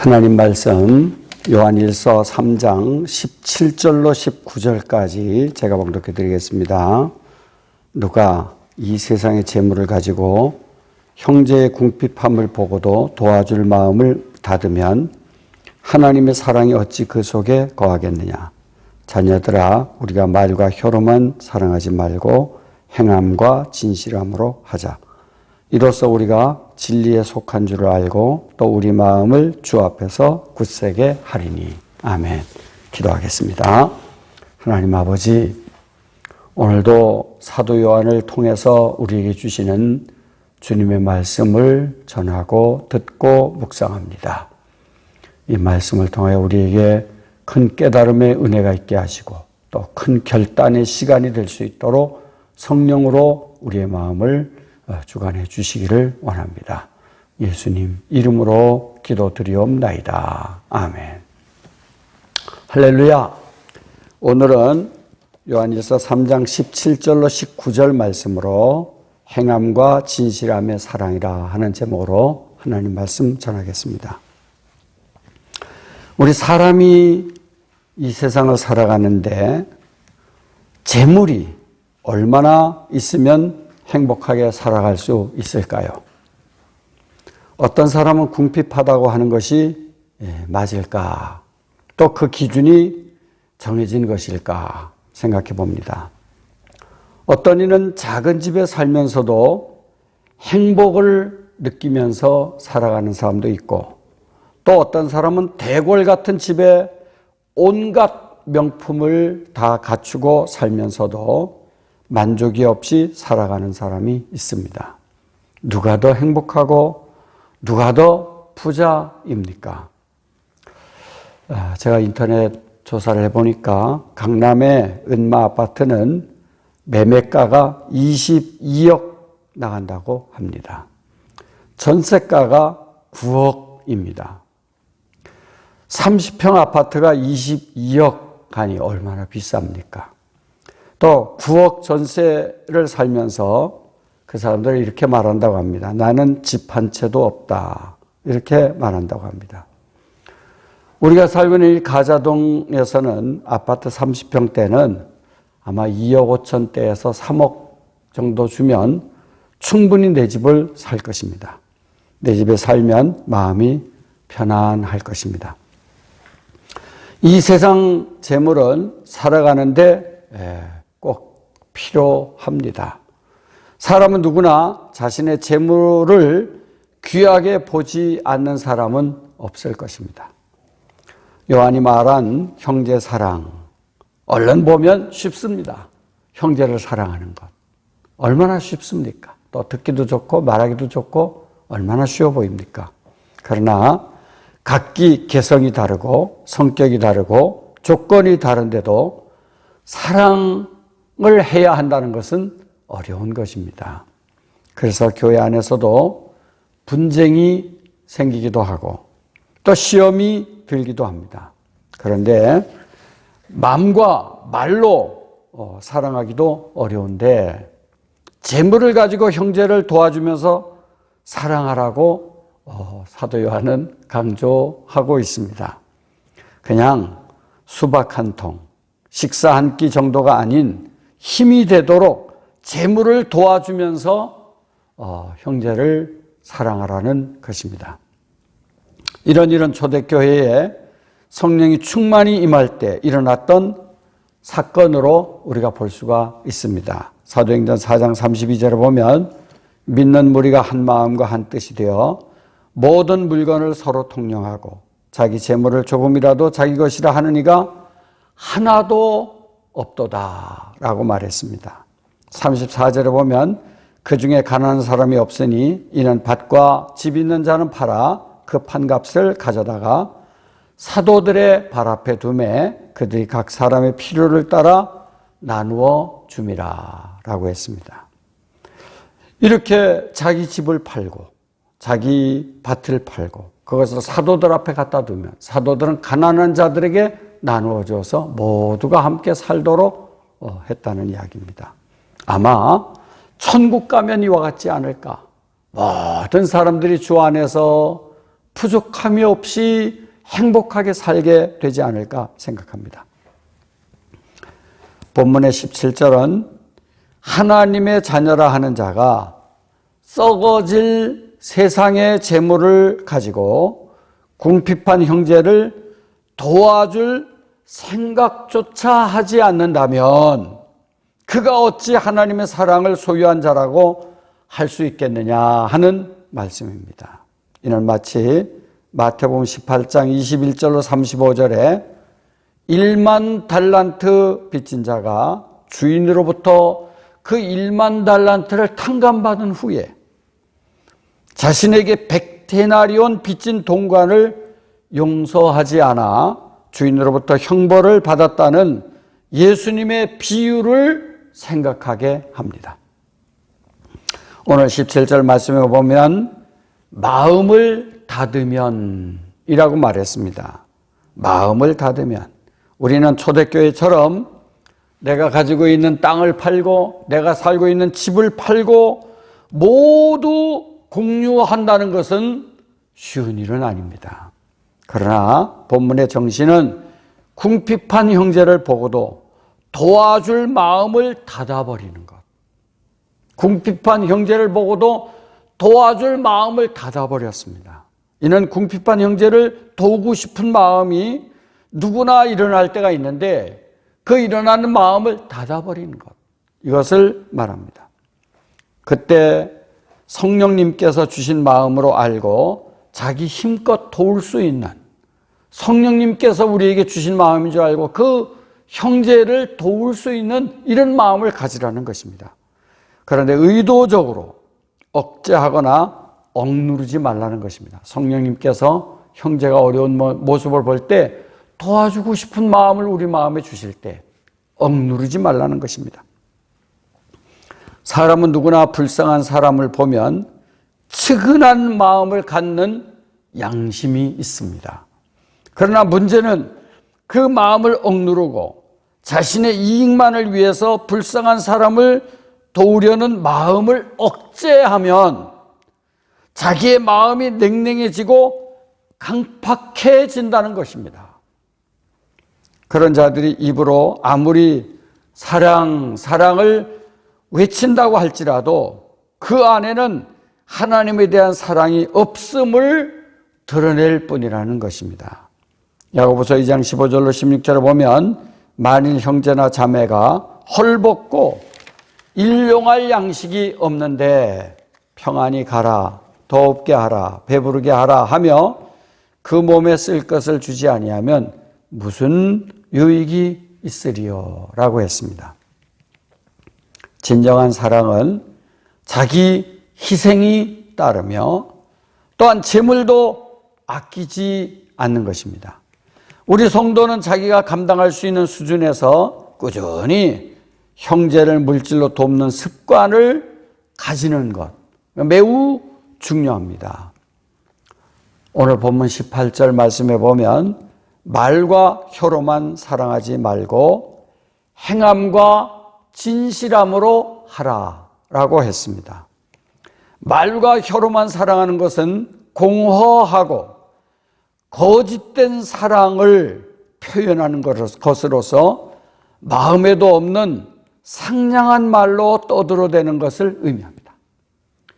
하나님 말씀 요한일서 3장 17절로 19절까지 제가 봉독해 드리겠습니다. 누가 이 세상의 재물을 가지고 형제의 궁핍함을 보고도 도와줄 마음을 닫으면 하나님의 사랑이 어찌 그 속에 거하겠느냐. 자녀들아, 우리가 말과 혀로만 사랑하지 말고 행함과 진실함으로 하자. 이로써 우리가 진리에 속한 줄을 알고 또 우리 마음을 주 앞에서 굳세게 하리니. 아멘. 기도하겠습니다. 하나님 아버지, 오늘도 사도 요한을 통해서 우리에게 주시는 주님의 말씀을 전하고 듣고 묵상합니다. 이 말씀을 통해 우리에게 큰 깨달음의 은혜가 있게 하시고 또 큰 결단의 시간이 될 수 있도록 성령으로 우리의 마음을 주관해 주시기를 원합니다. 예수님 이름으로 기도드리옵나이다. 아멘. 할렐루야. 오늘은 요한일서 3장 17절로 19절 말씀으로 행함과 진실함의 사랑이라 하는 제목으로 하나님 말씀 전하겠습니다. 우리 사람이 이 세상을 살아가는데 재물이 얼마나 있으면 행복하게 살아갈 수 있을까요? 어떤 사람은 궁핍하다고 하는 것이 맞을까? 또 그 기준이 정해진 것일까? 생각해 봅니다. 어떤 이는 작은 집에 살면서도 행복을 느끼면서 살아가는 사람도 있고, 또 어떤 사람은 대궐 같은 집에 온갖 명품을 다 갖추고 살면서도 만족이 없이 살아가는 사람이 있습니다. 누가 더 행복하고 누가 더 부자입니까? 제가 인터넷 조사를 해보니까 강남의 은마 아파트는 매매가가 22억 나간다고 합니다. 전세가가 9억입니다. 30평 아파트가 22억 가니 얼마나 비쌉니까? 또 9억 전세를 살면서 그 사람들이 이렇게 말한다고 합니다. 나는 집 한 채도 없다. 이렇게 말한다고 합니다. 우리가 살고 있는 이 가자동에서는 아파트 30평대는 아마 2억 5천대에서 3억 정도 주면 충분히 내 집을 살 것입니다. 내 집에 살면 마음이 편안할 것입니다. 이 세상 재물은 살아가는데 꼭 필요합니다. 사람은 누구나 자신의 재물을 귀하게 보지 않는 사람은 없을 것입니다. 요한이 말한 형제 사랑, 얼른 보면 쉽습니다. 형제를 사랑하는 것. 얼마나 쉽습니까? 또 듣기도 좋고 말하기도 좋고 얼마나 쉬워 보입니까? 그러나 각기 개성이 다르고 성격이 다르고 조건이 다른데도 사랑을 해야 한다는 것은 어려운 것입니다. 그래서 교회 안에서도 분쟁이 생기기도 하고 또 시험이 들기도 합니다. 그런데 마음과 말로 사랑하기도 어려운데 재물을 가지고 형제를 도와주면서 사랑하라고 사도 요한은 강조하고 있습니다. 그냥 수박 한 통, 식사 한 끼 정도가 아닌 힘이 되도록 재물을 도와주면서 형제를 사랑하라는 것입니다. 이런 초대교회에 성령이 충만히 임할 때 일어났던 사건으로 우리가 볼 수가 있습니다. 사도행전 4장 32절에 보면 믿는 무리가 한 마음과 한 뜻이 되어 모든 물건을 서로 통용하고 자기 재물을 조금이라도 자기 것이라 하는 이가 하나도 없도다 라고 말했습니다. 34절에 보면 그 중에 가난한 사람이 없으니 이는 밭과 집 있는 자는 팔아 그 판값을 가져다가 사도들의 발 앞에 두매 그들이 각 사람의 필요를 따라 나누어 줌이라 라고 했습니다. 이렇게 자기 집을 팔고 자기 밭을 팔고 그것을 사도들 앞에 갖다 두면 사도들은 가난한 자들에게 나누어 줘서 모두가 함께 살도록 했다는 이야기입니다. 아마 천국 가면 이와 같지 않을까. 모든 사람들이 주 안에서 부족함이 없이 행복하게 살게 되지 않을까 생각합니다. 본문의 17절은 하나님의 자녀라 하는 자가 썩어질 세상의 재물을 가지고 궁핍한 형제를 도와줄 생각조차 하지 않는다면 그가 어찌 하나님의 사랑을 소유한 자라고 할 수 있겠느냐 하는 말씀입니다. 이는 마치 마태복음 18장 21절로 35절에 1만 달란트 빚진 자가 주인으로부터 그 1만 달란트를 탕감받은 후에 자신에게 100데나리온 빚진 동관을 용서하지 않아 주인으로부터 형벌을 받았다는 예수님의 비유를 생각하게 합니다. 오늘 17절 말씀에 보면 마음을 닫으면 이라고 말했습니다. 마음을 닫으면 우리는 초대교회처럼 내가 가지고 있는 땅을 팔고 내가 살고 있는 집을 팔고 모두 공유한다는 것은 쉬운 일은 아닙니다. 그러나 본문의 정신은 궁핍한 형제를 보고도 도와줄 마음을 닫아버리는 것. 궁핍한 형제를 보고도 도와줄 마음을 닫아버렸습니다. 이는 궁핍한 형제를 도우고 싶은 마음이 누구나 일어날 때가 있는데 그 일어나는 마음을 닫아버리는 것. 이것을 말합니다. 그때 성령님께서 주신 마음으로 알고 자기 힘껏 도울 수 있는 성령님께서 우리에게 주신 마음인 줄 알고 그 형제를 도울 수 있는 이런 마음을 가지라는 것입니다. 그런데 의도적으로 억제하거나 억누르지 말라는 것입니다. 성령님께서 형제가 어려운 모습을 볼 때 도와주고 싶은 마음을 우리 마음에 주실 때 억누르지 말라는 것입니다. 사람은 누구나 불쌍한 사람을 보면 측은한 마음을 갖는 양심이 있습니다. 그러나 문제는 그 마음을 억누르고 자신의 이익만을 위해서 불쌍한 사람을 도우려는 마음을 억제하면 자기의 마음이 냉랭해지고 강팍해진다는 것입니다. 그런 자들이 입으로 아무리 사랑을 외친다고 할지라도 그 안에는 하나님에 대한 사랑이 없음을 드러낼 뿐이라는 것입니다. 야고보서 2장 15절로 16절을 보면 만일 형제나 자매가 헐벗고 일용할 양식이 없는데 평안히 가라, 더웁게 하라, 배부르게 하라 하며 그 몸에 쓸 것을 주지 아니하면 무슨 유익이 있으리요? 라고 했습니다. 진정한 사랑은 자기 희생이 따르며 또한 재물도 아끼지 않는 것입니다. 우리 성도는 자기가 감당할 수 있는 수준에서 꾸준히 형제를 물질로 돕는 습관을 가지는 것 매우 중요합니다. 오늘 본문 18절 말씀에 보면 말과 혀로만 사랑하지 말고 행함과 진실함으로 하라라고 했습니다. 말과 혀로만 사랑하는 것은 공허하고 거짓된 사랑을 표현하는 것으로서 마음에도 없는 상냥한 말로 떠들어대는 것을 의미합니다.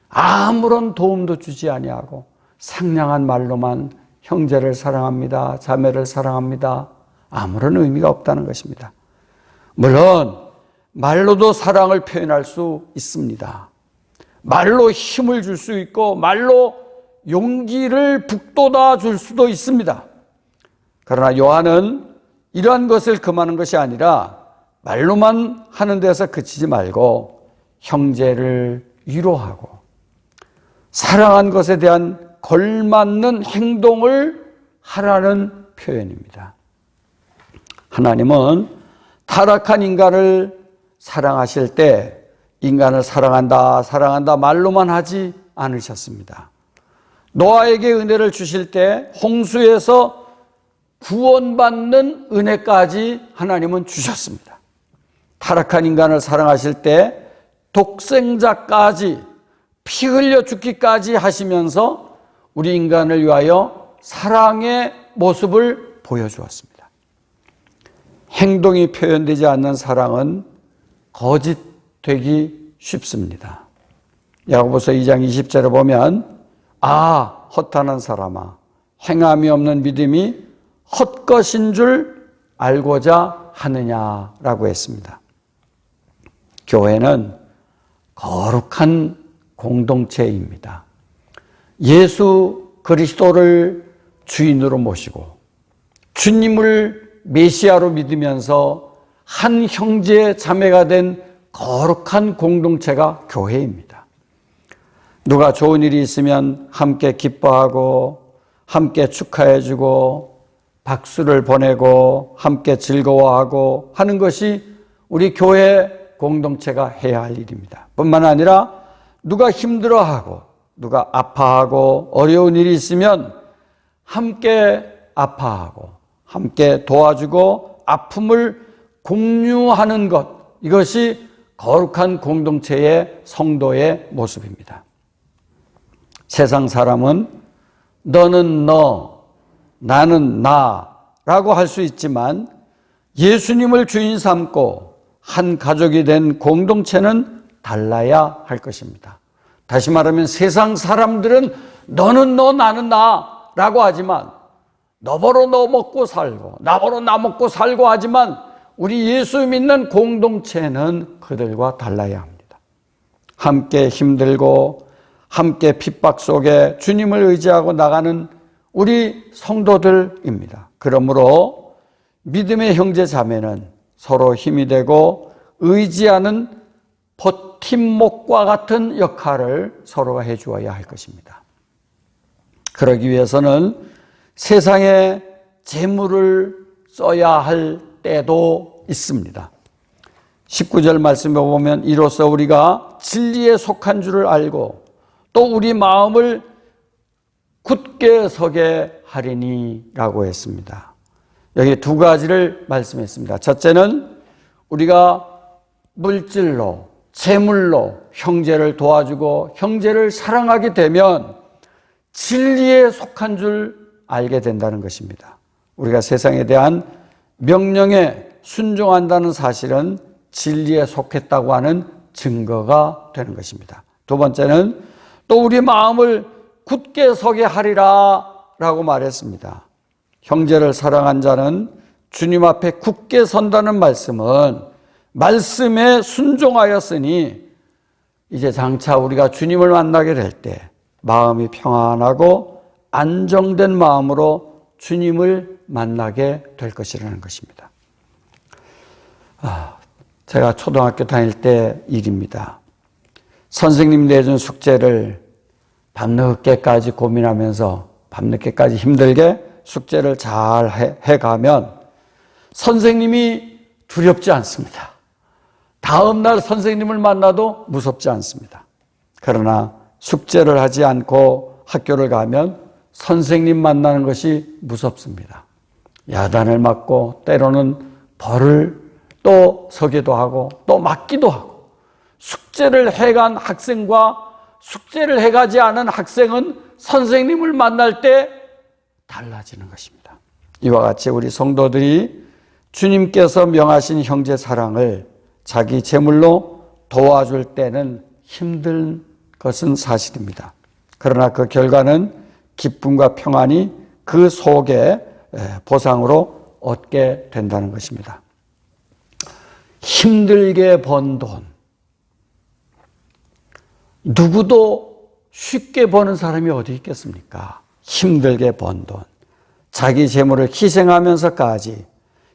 아무런 도움도 주지 아니하고 상냥한 말로만 형제를 사랑합니다, 자매를 사랑합니다. 아무런 의미가 없다는 것입니다. 물론 말로도 사랑을 표현할 수 있습니다. 말로 힘을 줄 수 있고 말로 용기를 북돋아 줄 수도 있습니다. 그러나 요한은 이러한 것을 금하는 것이 아니라 말로만 하는 데서 그치지 말고 형제를 위로하고 사랑한 것에 대한 걸맞는 행동을 하라는 표현입니다. 하나님은 타락한 인간을 사랑하실 때 인간을 사랑한다, 사랑한다 말로만 하지 않으셨습니다. 노아에게 은혜를 주실 때 홍수에서 구원받는 은혜까지 하나님은 주셨습니다. 타락한 인간을 사랑하실 때 독생자까지 피 흘려 죽기까지 하시면서 우리 인간을 위하여 사랑의 모습을 보여주었습니다. 행동이 표현되지 않는 사랑은 거짓되기 쉽습니다. 야고보서 2장 20절에 보면 허탄한 사람아 행함이 없는 믿음이 헛것인 줄 알고자 하느냐라고 했습니다. 교회는 거룩한 공동체입니다. 예수 그리스도를 주인으로 모시고 주님을 메시아로 믿으면서 한 형제 자매가 된 거룩한 공동체가 교회입니다. 누가 좋은 일이 있으면 함께 기뻐하고 함께 축하해주고 박수를 보내고 함께 즐거워하고 하는 것이 우리 교회 공동체가 해야 할 일입니다. 뿐만 아니라 누가 힘들어하고 누가 아파하고 어려운 일이 있으면 함께 아파하고 함께 도와주고 아픔을 공유하는 것, 이것이 거룩한 공동체의 성도의 모습입니다. 세상 사람은 너는 너, 나는 나라고 할 수 있지만 예수님을 주인 삼고 한 가족이 된 공동체는 달라야 할 것입니다. 다시 말하면 세상 사람들은 너는 너, 나는 나라고 하지만 너버로 너 먹고 살고 나버로 나 먹고 살고 하지만 우리 예수 믿는 공동체는 그들과 달라야 합니다. 함께 힘들고 함께 핍박 속에 주님을 의지하고 나가는 우리 성도들입니다. 그러므로 믿음의 형제 자매는 서로 힘이 되고 의지하는 버팀목과 같은 역할을 서로가 해주어야 할 것입니다. 그러기 위해서는 세상에 재물을 써야 할 때도 있습니다. 19절 말씀에 보면 이로써 우리가 진리에 속한 줄을 알고 또 우리 마음을 굳게 서게 하리니 라고 했습니다. 여기 두 가지를 말씀했습니다. 첫째는 우리가 물질로 재물로 형제를 도와주고 형제를 사랑하게 되면 진리에 속한 줄 알게 된다는 것입니다. 우리가 세상에 대한 명령에 순종한다는 사실은 진리에 속했다고 하는 증거가 되는 것입니다. 두 번째는 또 우리 마음을 굳게 서게 하리라 라고 말했습니다. 형제를 사랑한 자는 주님 앞에 굳게 선다는 말씀은 말씀에 순종하였으니 이제 장차 우리가 주님을 만나게 될 때 마음이 평안하고 안정된 마음으로 주님을 만나게 될 것이라는 것입니다. 제가 초등학교 다닐 때 일입니다. 선생님 내준 숙제를 밤늦게까지 고민하면서 밤늦게까지 힘들게 숙제를 잘 해가면 선생님이 두렵지 않습니다. 다음 날 선생님을 만나도 무섭지 않습니다. 그러나 숙제를 하지 않고 학교를 가면 선생님 만나는 것이 무섭습니다. 야단을 맞고 때로는 벌을 또 서기도 하고 또 맞기도 하고 숙제를 해간 학생과 숙제를 해가지 않은 학생은 선생님을 만날 때 달라지는 것입니다. 이와 같이 우리 성도들이 주님께서 명하신 형제 사랑을 자기 재물로 도와줄 때는 힘든 것은 사실입니다. 그러나 그 결과는 기쁨과 평안이 그 속에 보상으로 얻게 된다는 것입니다. 힘들게 번 돈, 누구도 쉽게 버는 사람이 어디 있겠습니까? 힘들게 번 돈, 자기 재물을 희생하면서까지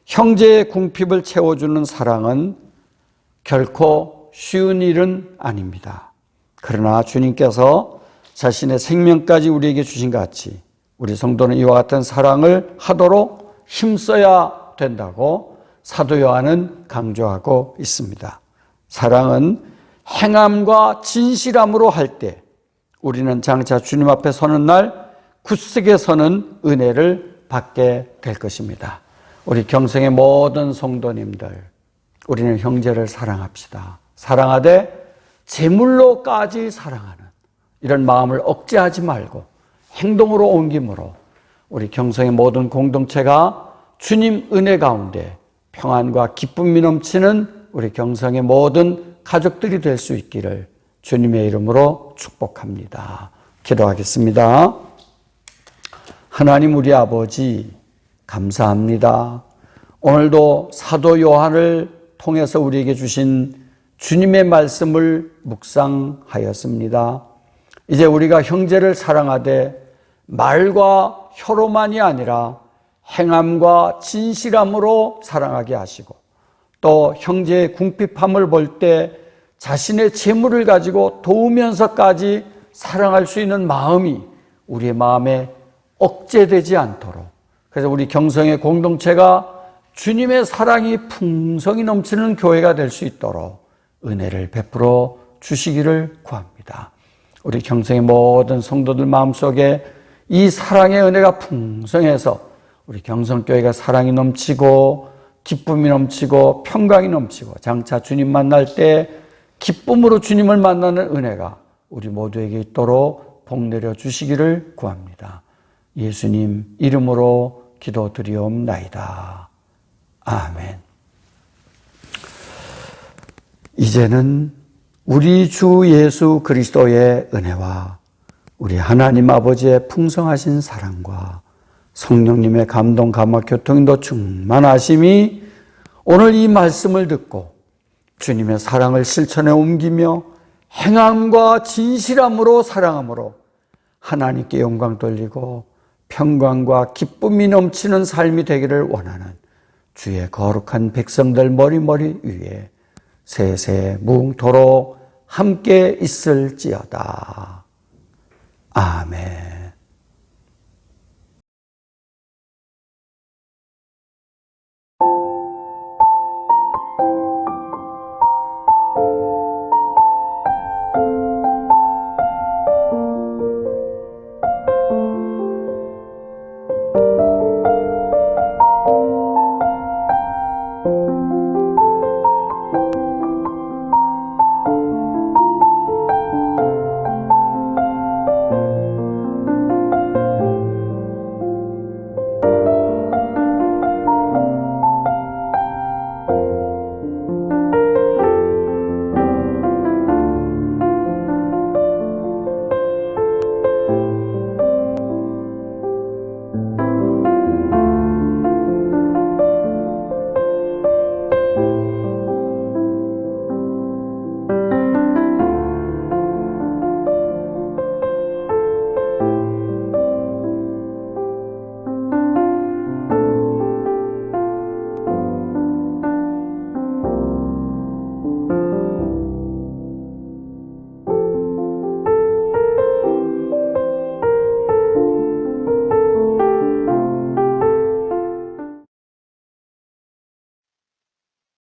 형제의 궁핍을 채워주는 사랑은 결코 쉬운 일은 아닙니다. 그러나 주님께서 자신의 생명까지 우리에게 주신 것 같이 우리 성도는 이와 같은 사랑을 하도록 힘써야 된다고 사도 요한은 강조하고 있습니다. 사랑은 행함과 진실함으로 할 때 우리는 장차 주님 앞에 서는 날 굳세게 서는 은혜를 받게 될 것입니다. 우리 경성의 모든 성도님들, 우리는 형제를 사랑합시다. 사랑하되 제물로까지 사랑하는 이런 마음을 억제하지 말고 행동으로 옮김으로 우리 경성의 모든 공동체가 주님 은혜 가운데 평안과 기쁨이 넘치는 우리 경성의 모든 가족들이 될 수 있기를 주님의 이름으로 축복합니다. 기도하겠습니다. 하나님 우리 아버지 감사합니다. 오늘도 사도 요한을 통해서 우리에게 주신 주님의 말씀을 묵상하였습니다. 이제 우리가 형제를 사랑하되 말과 혀로만이 아니라 행함과 진실함으로 사랑하게 하시고 또 형제의 궁핍함을 볼 때 자신의 재물을 가지고 도우면서까지 사랑할 수 있는 마음이 우리의 마음에 억제되지 않도록, 그래서 우리 경성의 공동체가 주님의 사랑이 풍성히 넘치는 교회가 될 수 있도록 은혜를 베풀어 주시기를 구합니다. 우리 경성의 모든 성도들 마음속에 이 사랑의 은혜가 풍성해서 우리 경성교회가 사랑이 넘치고 기쁨이 넘치고 평강이 넘치고 장차 주님 만날 때 기쁨으로 주님을 만나는 은혜가 우리 모두에게 있도록 복내려 주시기를 구합니다. 예수님 이름으로 기도드리옵나이다. 아멘. 이제는 우리 주 예수 그리스도의 은혜와 우리 하나님 아버지의 풍성하신 사랑과 성령님의 감동, 감화, 교통인도 충만하심이 오늘 이 말씀을 듣고 주님의 사랑을 실천에 옮기며 행함과 진실함으로 사랑함으로 하나님께 영광 돌리고 평강과 기쁨이 넘치는 삶이 되기를 원하는 주의 거룩한 백성들 머리머리 위에 세세 무궁토록 함께 있을지어다. 아멘.